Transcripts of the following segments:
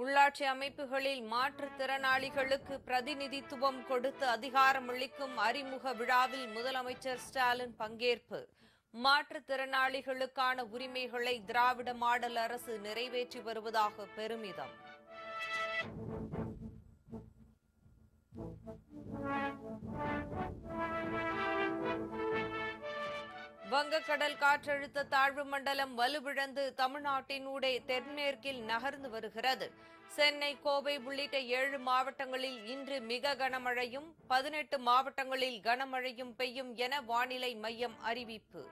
உள்ளாட்சி அமைப்புகளில் மாற்றுத்திறனாளிகளுக்கு பிரதிநிதித்துவம் கொடுத்து அதிகாரமளிக்கும் அறிமுக விழாவில் முதலமைச்சர் ஸ்டாலின் பங்கேற்பு. மாற்றுத்திறனாளிகளுக்கான உரிமைகளை திராவிட மாடல் அரசு நிறைவேற்றி வருவதாக பெருமிதம். வங்கக்கடல் காற்றழுத்த தாழ்வு மண்டலம் வலுவிழந்து தமிழ்நாட்டினூடே தென்மேற்கில் நகர்ந்து வருகிறது. சென்னை, கோவை உள்ளிட்ட 7 மாவட்டங்களில் இன்று மிக கனமழையும் 18 மாவட்டங்களில் கனமழையும் பெய்யும் என வானிலை மையம் அறிவிப்பு.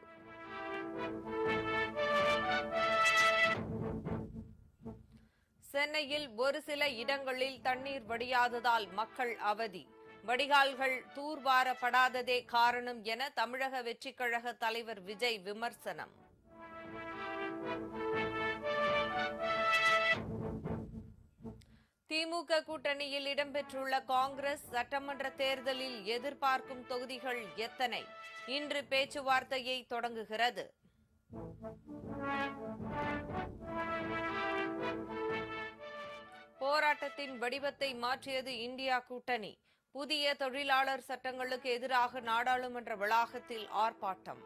சென்னையில் ஒரு சில இடங்களில் தண்ணீர் வடியாததால் மக்கள் அவதி. வடிகால்கள் தூர்வாரப்படாததே காரணம் என தமிழக வெற்றிக் கழக தலைவர் விஜய் விமர்சனம். திமுக கூட்டணியில் இடம்பெற்றுள்ள காங்கிரஸ் சட்டமன்ற தேர்தலில் எதிர்பார்க்கும் தொகுதிகள் எத்தனை? இன்று பேச்சுவார்த்தையை தொடங்குகிறது. போராட்டத்தின் வடிவத்தை மாற்றியது இந்தியா கூட்டணி. புதிய தொழிலாளர் சட்டங்களுக்கு எதிராக நாடாளுமன்ற வளாகத்தில் ஆர்ப்பாட்டம்.